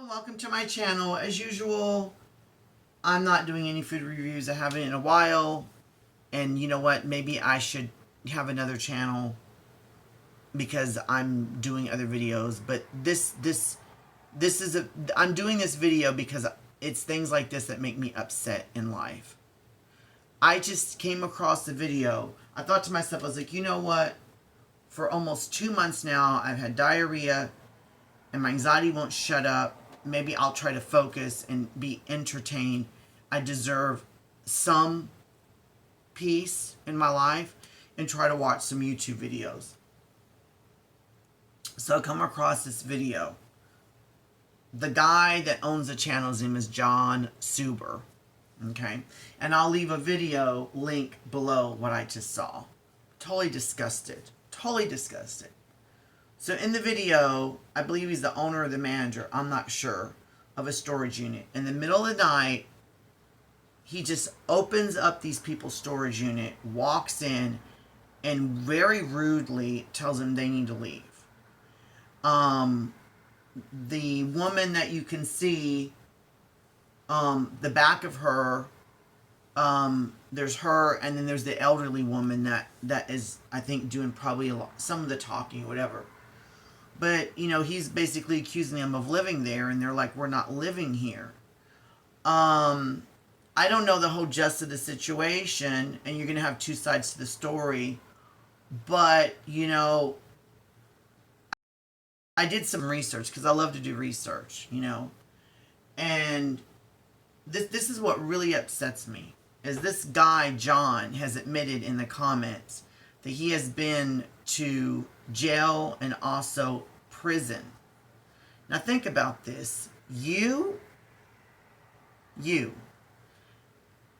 Welcome to my channel. As usual, I'm not doing any food reviews. I haven't in a while. And you know what? Maybe I should have another channel because I'm doing other videos. But I'm doing this video because it's things like this that make me upset in life. I just came across the video. I thought to myself, I was like, you know what? For almost 2 months now, I've had diarrhea and my anxiety won't shut up. Maybe I'll try to focus and be entertained. I deserve some peace in my life and try to watch some YouTube videos. So I come across this video. The guy that owns the channel's name is John Surber. Okay? And I'll leave a video link below what I just saw. Totally disgusted. Totally disgusted. So in the video, I believe he's the owner or the manager, I'm not sure, of a storage unit. In the middle of the night, he just opens up these people's storage unit, walks in, and very rudely tells them they need to leave. The woman that you can see, the back of her, there's her, and then there's the elderly woman that is, I think, doing probably some of the talking, whatever. But, you know, he's basically accusing them of living there, and they're like, we're not living here. I don't know the whole gist of the situation, and you're going to have two sides to the story. But, you know, I did some research, because I love to do research, you know. And this is what really upsets me, is this guy, John, has admitted in the comments that he has been to jail and also prison. Now think about this. You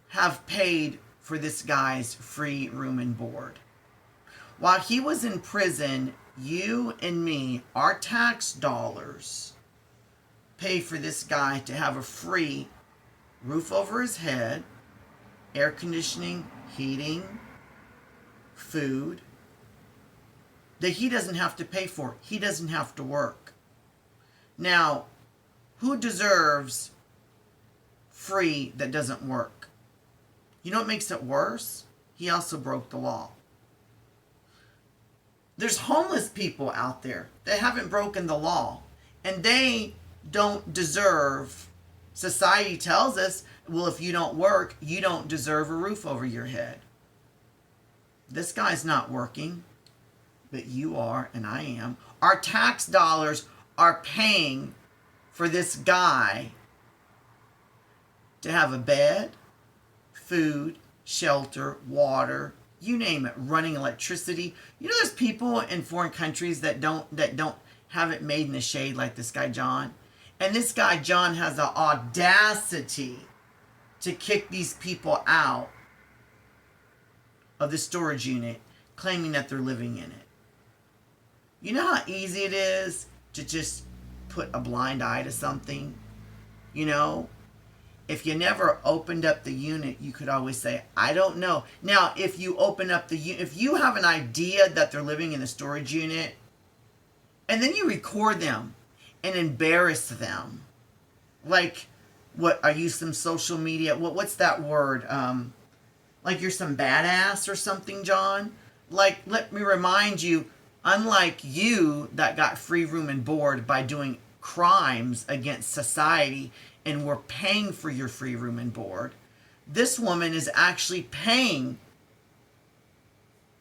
have paid for this guy's free room and board. While he was in prison, you and me, our tax dollars, pay for this guy to have a free roof over his head, air conditioning, heating, food, that he doesn't have to pay for. He doesn't have to work. Now, who deserves free that doesn't work? You know what makes it worse? He also broke the law. There's homeless people out there that haven't broken the law, and they don't deserve. Society tells us, well, if you don't work, you don't deserve a roof over your head. This guy's not working, but you are and I am. Our tax dollars are paying for this guy to have a bed, food, shelter, water, you name it, running electricity. You know, there's people in foreign countries that don't have it made in the shade like this guy John. And this guy John has the audacity to kick these people out of the storage unit, claiming that they're living in it. You know how easy it is to just put a blind eye to something? You know, if you never opened up the unit, you could always say, I don't know. Now, if you open up the unit, if you have an idea that they're living in a storage unit, and then you record them and embarrass them, like, what, are you some social media, what's that word? Like you're some badass or something, John? Like, let me remind you, unlike you that got free room and board by doing crimes against society and were paying for your free room and board, this woman is actually paying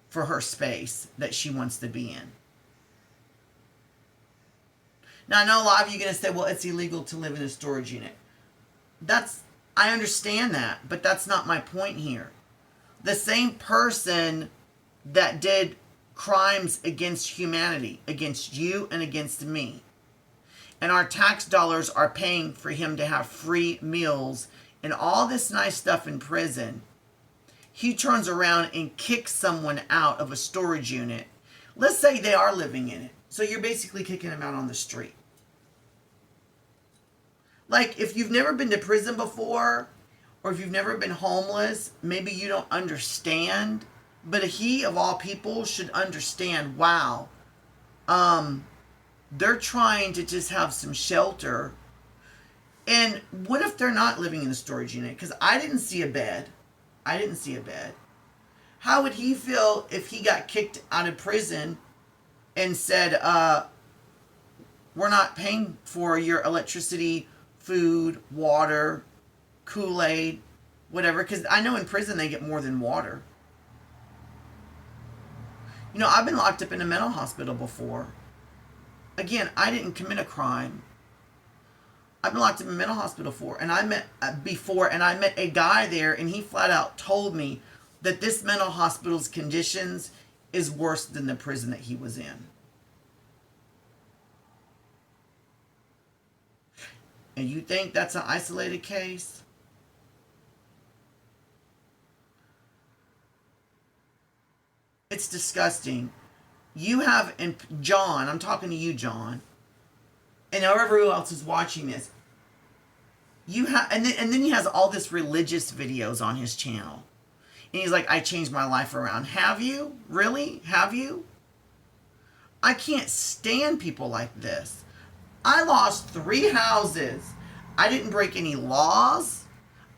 for her space that she wants to be in. Now, I know a lot of you are going to say, well, it's illegal to live in a storage unit. I understand that, but that's not my point here. The same person that did crimes against humanity, against you and against me, and our tax dollars are paying for him to have free meals and all this nice stuff in prison, he turns around and kicks someone out of a storage unit. Let's say they are living in it. So you're basically kicking them out on the street. Like, if you've never been to prison before, or if you've never been homeless, maybe you don't understand. But he, of all people, should understand, wow, they're trying to just have some shelter And what if they're not living in a storage unit? Because I didn't see a bed. How would he feel if he got kicked out of prison and said, we're not paying for your electricity, food, water, Kool-Aid, whatever? Because I know in prison they get more than water. You know, I've been locked up in a mental hospital before. Again, I didn't commit a crime. I've been locked up in a mental hospital before, and I met a guy there, and he flat out told me that this mental hospital's conditions is worse than the prison that he was in. And you think that's an isolated case? It's disgusting. You have, and John, I'm talking to you, John, and whoever else is watching this, you have, and then he has all this religious videos on his channel. And he's like, I changed my life around. Have you? Really? Have you? I can't stand people like this. I lost 3 houses. I didn't break any laws.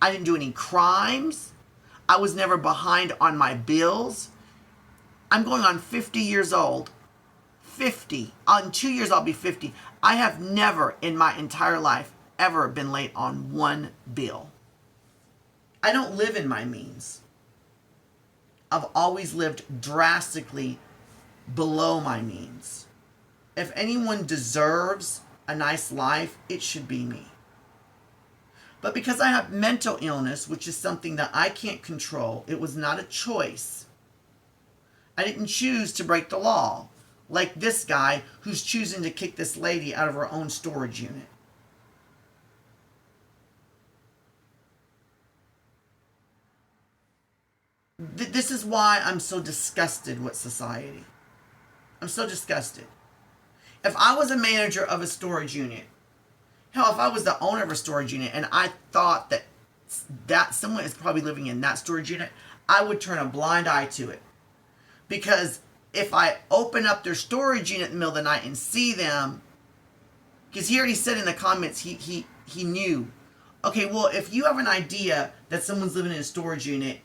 I didn't do any crimes. I was never behind on my bills. I'm going on 50 years old. 50. In 2 years, I'll be 50. I have never in my entire life ever been late on one bill. I don't live in my means. I've always lived drastically below my means. If anyone deserves a nice life, it should be me. But because I have mental illness, which is something that I can't control, it was not a choice. I didn't choose to break the law, like this guy who's choosing to kick this lady out of her own storage unit. This is why I'm so disgusted with society. I'm so disgusted. If I was a manager of a storage unit, hell, if I was the owner of a storage unit and I thought that someone is probably living in that storage unit, I would turn a blind eye to it. Because if I open up their storage unit in the middle of the night and see them, because he already said in the comments he knew. Okay, well, if you have an idea that someone's living in a storage unit,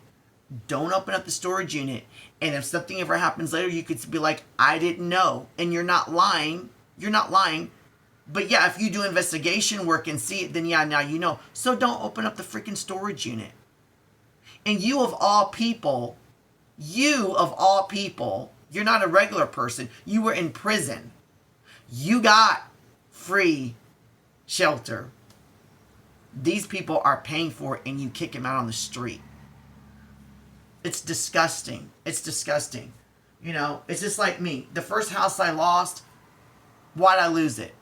don't open up the storage unit. And if something ever happens later, you could be like, I didn't know. And you're not lying. You're not lying. But yeah, if you do investigation work and see it, then yeah, now you know. So don't open up the freaking storage unit. And you of all people, you're not a regular person. You were in prison. You got free shelter. These people are paying for it and you kick them out on the street. It's disgusting. It's disgusting. You know, it's just like me. The first house I lost, why'd I lose it?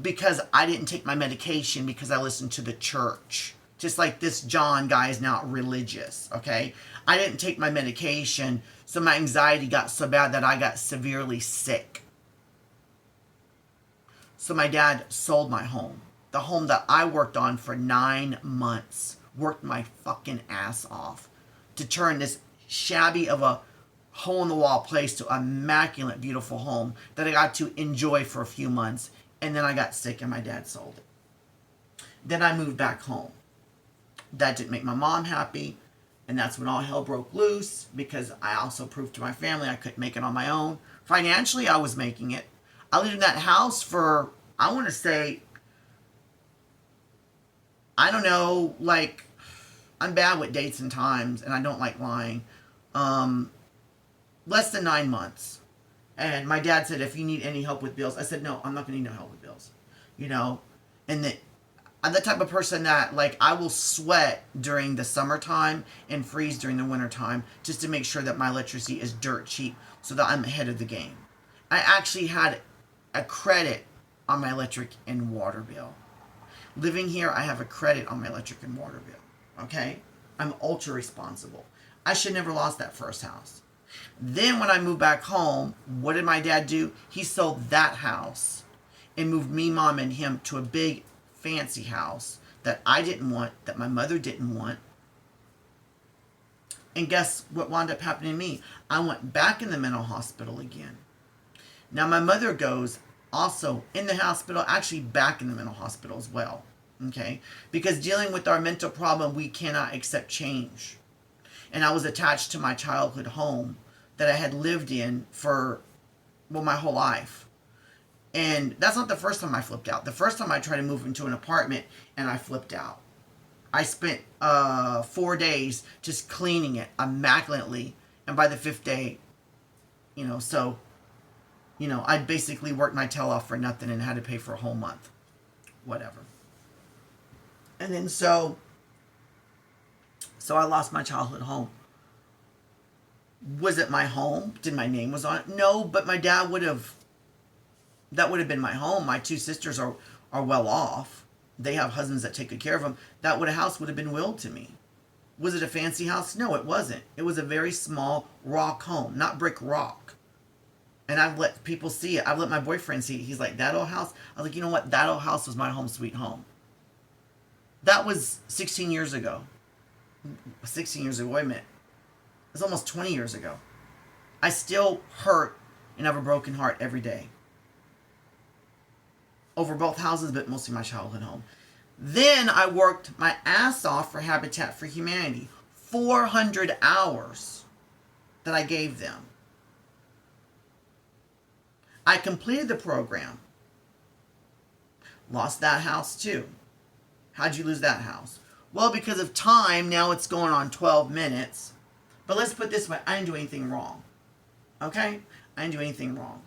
Because I didn't take my medication because I listened to the church. Just like this John guy is now religious, okay? I didn't take my medication, so my anxiety got so bad that I got severely sick. So my dad sold my home. The home that I worked on for 9 months. Worked my fucking ass off to turn this shabby of a hole-in-the-wall place to immaculate, beautiful home that I got to enjoy for a few months. And then I got sick and my dad sold it. Then I moved back home. That didn't make my mom happy. And that's when all hell broke loose because I also proved to my family I couldn't make it on my own. Financially, I was making it. I lived in that house for, I want to say, I don't know, like, I'm bad with dates and times and I don't like lying. Less than 9 months. And my dad said, if you need any help with bills, I said, no, I'm not going to need no help with bills. You know, and I'm the type of person that, like, I will sweat during the summertime and freeze during the wintertime just to make sure that my electricity is dirt cheap so that I'm ahead of the game. I actually had a credit on my electric and water bill. Living here, I have a credit on my electric and water bill. Okay? I'm ultra responsible. I should never lost that first house. Then when I moved back home, what did my dad do? He sold that house and moved me, mom, and him to a big fancy house that I didn't want, that my mother didn't want. And guess what wound up happening to me? I went back in the mental hospital again. Now my mother goes also in the hospital, actually back in the mental hospital as well. Okay? Because dealing with our mental problem, we cannot accept change. And I was attached to my childhood home that I had lived in for, well, my whole life. And that's not the first time I flipped out. The first time I tried to move into an apartment and I flipped out. I spent 4 days just cleaning it immaculately. And by the 5th day, I basically worked my tail off for nothing and had to pay for a whole month. Whatever. And then so I lost my childhood home. Was it my home? Did my name was on it? No, but my dad that would have been my home. My 2 sisters are well off. They have husbands that take good care of them. House would have been willed to me. Was it a fancy house? No, it wasn't. It was a very small rock home, not brick rock. And I've let people see it. I've let my boyfriend see it. He's like, that old house? I was like, you know what? That old house was my home sweet home. That was 16 years ago. 16 years ago, wait a minute. It's almost 20 years ago. I still hurt and have a broken heart every day. Over both houses, but mostly my childhood home. Then I worked my ass off for Habitat for Humanity. 400 hours that I gave them. I completed the program. Lost that house too. How'd you lose that house? Well, because of time, now it's going on 12 minutes. But let's put it this way, I didn't do anything wrong. Okay? I didn't do anything wrong.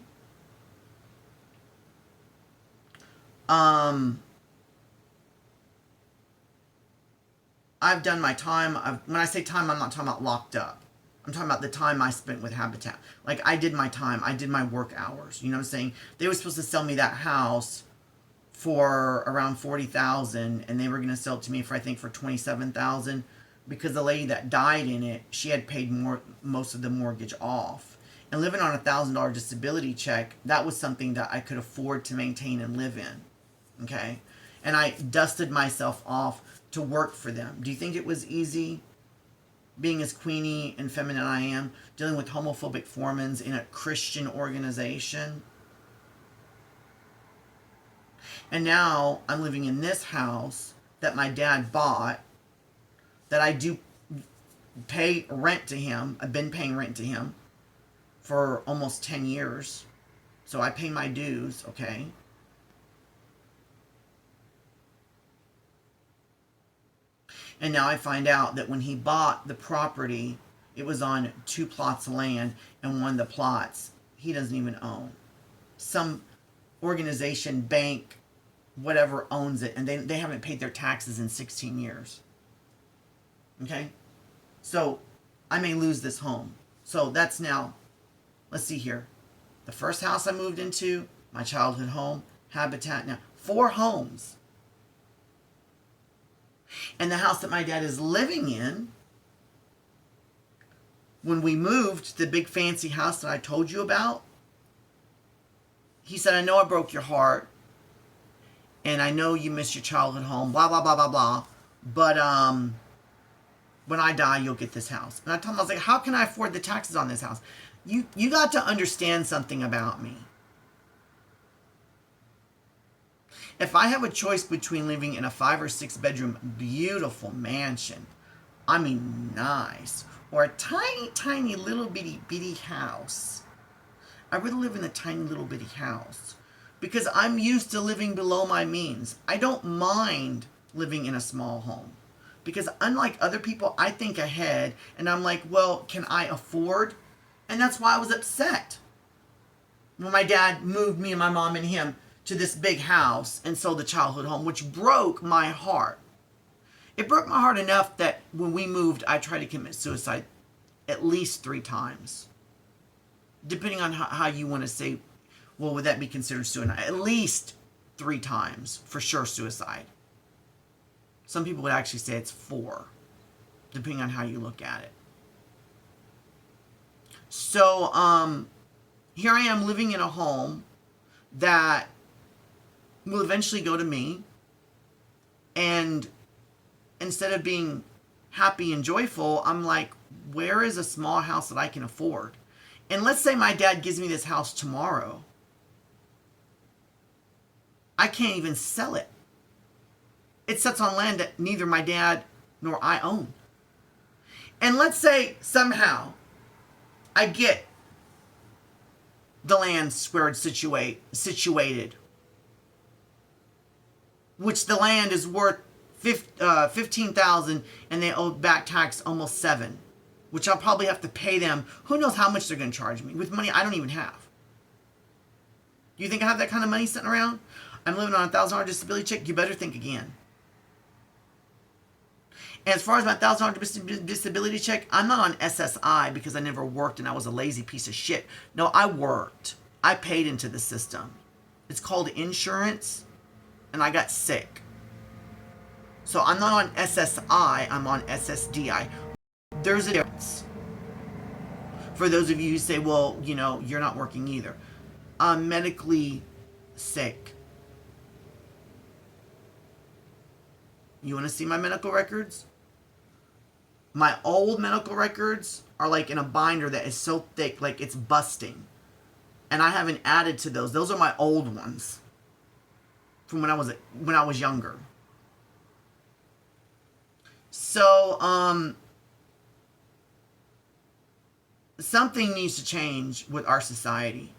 I've done my time. When I say time, I'm not talking about locked up. I'm talking about the time I spent with Habitat. Like, I did my time. I did my work hours. You know what I'm saying? They were supposed to sell me that house for around $40,000, and they were going to sell it to me for, I think, for $27,000, because the lady that died in it, she had paid most of the mortgage off. And living on $1,000 disability check, that was something that I could afford to maintain and live in. Okay? And I dusted myself off to work for them. Do you think it was easy being as queenie and feminine I am, dealing with homophobic foremans in a Christian organization? And now I'm living in this house that my dad bought, that I do pay rent to him. I've been paying rent to him for almost 10 years. So I pay my dues, okay? And now I find out that when he bought the property, it was on 2 plots of land, and one of the plots he doesn't even own. Some organization, bank, whatever owns it, and they haven't paid their taxes in 16 years. Okay? So I may lose this home. So that's now, let's see here. The first house I moved into, my childhood home, Habitat, now 4 homes. And the house that my dad is living in, when we moved to the big fancy house that I told you about, he said, I know I broke your heart, and I know you miss your childhood home, blah, blah, blah, blah, blah, but when I die, you'll get this house. And I told him, I was like, how can I afford the taxes on this house? You got to understand something about me. If I have a choice between living in a 5 or 6 bedroom beautiful mansion, I mean nice, or a tiny, tiny little bitty house, I'd rather live in a tiny little bitty house, because I'm used to living below my means. I don't mind living in a small home, because unlike other people, I think ahead, and I'm like, well, can I afford? And that's why I was upset when my dad moved me and my mom and him to this big house and sold the childhood home, which broke my heart. It broke my heart enough that when we moved, I tried to commit suicide at least 3 times. Depending on how you want to say, well, would that be considered suicide? At least 3 times, for sure, suicide. Some people would actually say it's 4, depending on how you look at it. So, here I am living in a home that will eventually go to me, and instead of being happy and joyful, I'm like, where is a small house that I can afford? And let's say my dad gives me this house tomorrow. I can't even sell it. It sits on land that neither my dad nor I own. And let's say somehow I get the land squared situated, which the land is worth $15,000 and they owe back tax almost $7,000, which I'll probably have to pay them. Who knows how much they're going to charge me with money I don't even have. Do you think I have that kind of money sitting around? I'm living on a $1,000 disability check. You better think again. And as far as my $1,000 disability check, I'm not on SSI because I never worked and I was a lazy piece of shit. No, I worked. I paid into the system. It's called insurance, and I got sick. So I'm not on SSI, I'm on SSDI. There's a difference. For those of you who say, well, you know, you're not working either. I'm medically sick. You want to see my medical records? My old medical records are like in a binder that is so thick, like it's busting. And I haven't added to those. Those are my old ones from when I was younger. So, something needs to change with our society.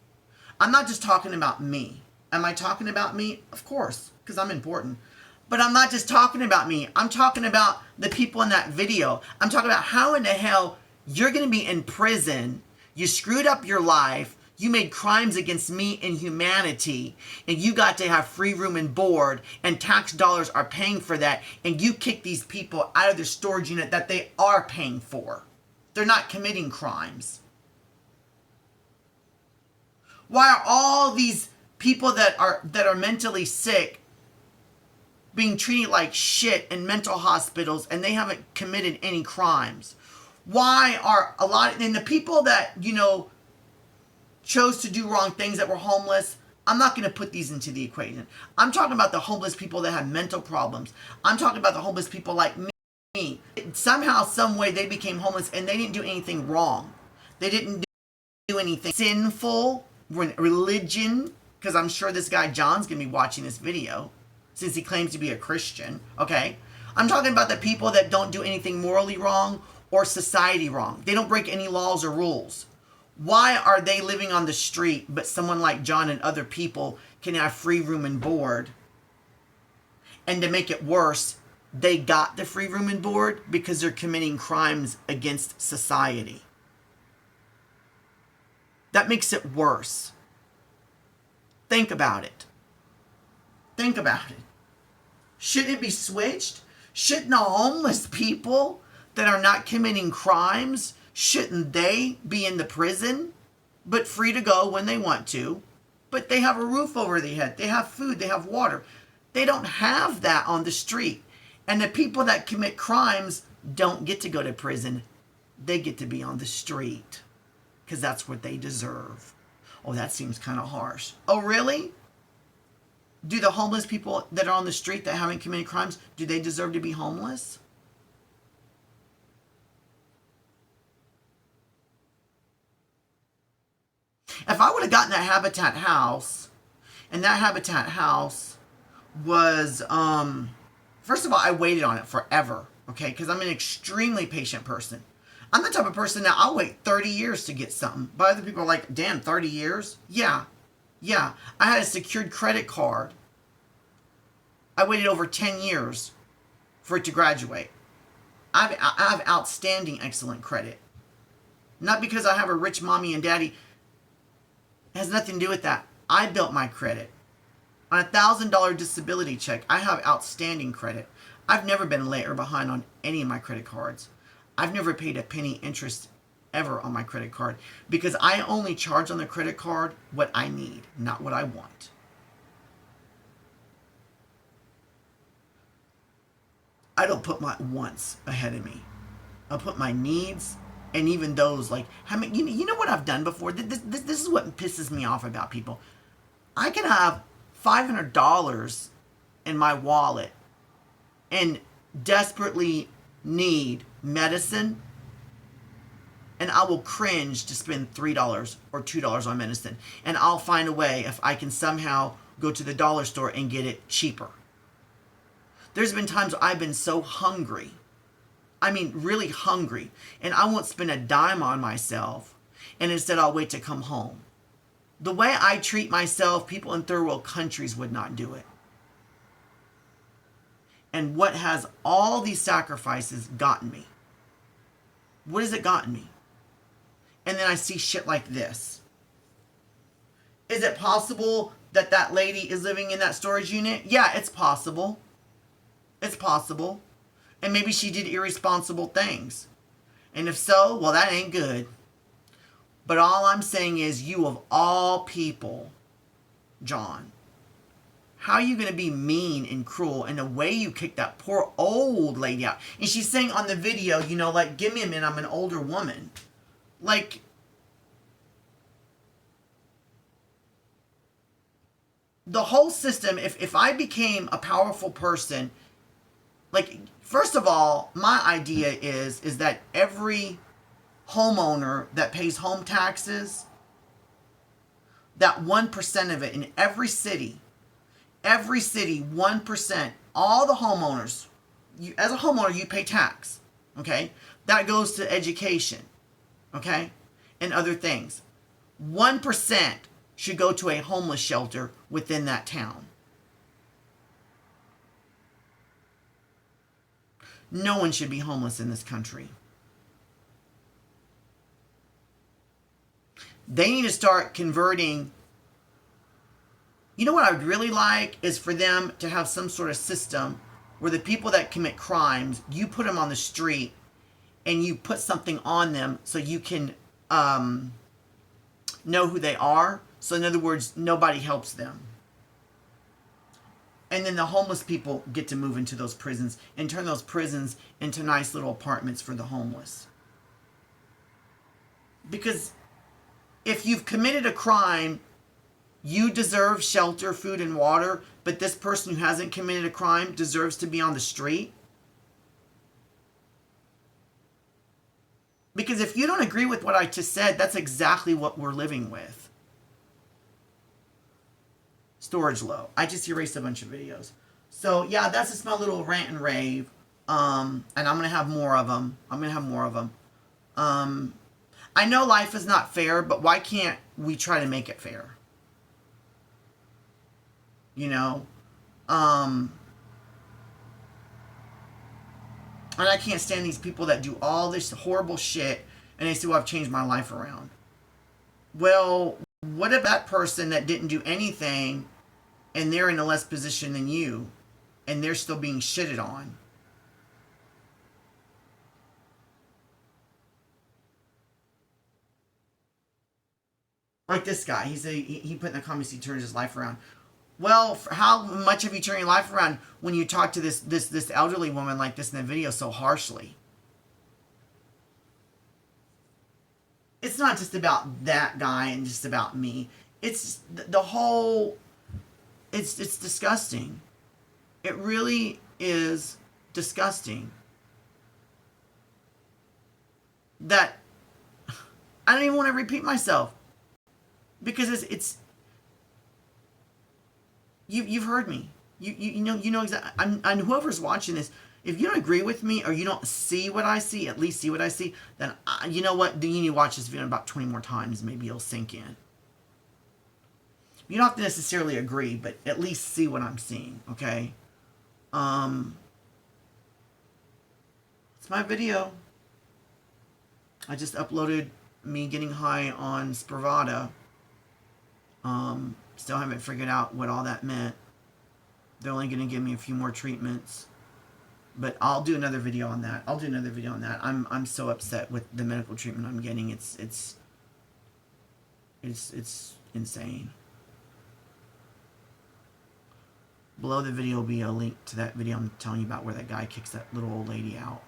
I'm not just talking about me. Am I talking about me? Of course, because I'm important. But I'm not just talking about me. I'm talking about the people in that video. I'm talking about how in the hell you're going to be in prison. You screwed up your life. You made crimes against me and humanity. And you got to have free room and board. And tax dollars are paying for that. And you kick these people out of their storage unit that they are paying for. They're not committing crimes. Why are all these people that are mentally sick being treated like shit in mental hospitals and they haven't committed any crimes? Why are and the people that, you know, chose to do wrong things that were homeless, I'm not going to put these into the equation. I'm talking about the homeless people that have mental problems. I'm talking about the homeless people like me. Somehow, some way they became homeless and they didn't do anything wrong. They didn't do anything sinful, religion, because I'm sure this guy John's going to be watching this video since he claims to be a Christian, okay? I'm talking about the people that don't do anything morally wrong or society wrong. They don't break any laws or rules. Why are they living on the street, but someone like John and other people can have free room and board? And to make it worse, they got the free room and board because they're committing crimes against society. That makes it worse. Think about it. Think about it. Shouldn't it be switched? Shouldn't the homeless people that are not committing crimes, shouldn't they be in the prison, but free to go when they want to? But they have a roof over their head. They have food. They have water. They don't have that on the street. And the people that commit crimes don't get to go to prison. They get to be on the street because that's what they deserve. Oh, that seems kind of harsh. Oh, really? Do the homeless people that are on the street that haven't committed crimes, do they deserve to be homeless? If I would have gotten that Habitat house, and that Habitat house was, first of all, I waited on it forever, okay? Because I'm an extremely patient person. I'm the type of person that I'll wait 30 years to get something. But other people are like, damn, 30 years? Yeah. I had a secured credit card. I waited over 10 years for it to graduate. I have outstanding excellent credit. Not because I have a rich mommy and daddy. It has nothing to do with that. I built my credit. On a $1,000 disability check, I have outstanding credit. I've never been late or behind on any of my credit cards. I've never paid a penny interest ever on my credit card because I only charge on the credit card what I need, not what I want. I don't put my wants ahead of me. I'll put my needs, and even those, like, how many, you know what I've done before? This is what pisses me off about people. I can have $500 in my wallet and desperately need medicine, and I will cringe to spend $3 or $2 on medicine. And I'll find a way if I can somehow go to the dollar store and get it cheaper. There's been times I've been so hungry. I mean, really hungry. And I won't spend a dime on myself. And instead I'll wait to come home. The way I treat myself, people in third world countries would not do it. And what has all these sacrifices gotten me? What has it gotten me? And then I see shit like this. Is it possible that that lady is living in that storage unit? Yeah, it's possible. It's possible. And maybe she did irresponsible things. And if so, well, that ain't good. But all I'm saying is, you of all people, John, how are you going to be mean and cruel in the way you kicked that poor old lady out? And she's saying on the video, you know, like, give me a minute, I'm an older woman. Like, the whole system, if I became a powerful person, like, first of all, my idea is that every homeowner that pays home taxes, that 1% of it in every city, 1%, all the homeowners, as a homeowner, you pay tax, okay? That goes to education, okay? And other things. 1% should go to a homeless shelter within that town. No one should be homeless in this country. They need to start converting. You know what I would really like is for them to have some sort of system where the people that commit crimes, you put them on the street and you put something on them so you can know who they are. So in other words, nobody helps them. And then the homeless people get to move into those prisons and turn those prisons into nice little apartments for the homeless. Because if you've committed a crime, you deserve shelter, food, and water, but this person who hasn't committed a crime deserves to be on the street. Because if you don't agree with what I just said, that's exactly what we're living with. Storage low. I just erased a bunch of videos. So yeah, that's just my little rant and rave. And I'm going to have more of them. I know life is not fair, but why can't we try to make it fair? You know? And I can't stand these people that do all this horrible shit and they say, well, I've changed my life around. Well, what if that person that didn't do anything and they're in a less position than you and they're still being shitted on? Like this guy, he put in the comments he turned his life around. Well, how much have you turned your life around when you talk to this elderly woman like this in the video so harshly? It's not just about that guy and just about me. It's the whole. It's disgusting. It really is disgusting. That I don't even want to repeat myself. Because it's you've heard me. You know exactly. And whoever's watching this, if you don't agree with me or you don't see what I see, at least see what I see, then you know what? You need to watch this video about 20 more times. Maybe it'll sink in. You don't have to necessarily agree, but at least see what I'm seeing. Okay. It's my video. I just uploaded me getting high on Spravato. Still haven't figured out what all that meant. They're only going to give me a few more treatments. But I'll do another video on that. I'm so upset with the medical treatment I'm getting. It's insane. Below the video will be a link to that video I'm telling you about where that guy kicks that little old lady out.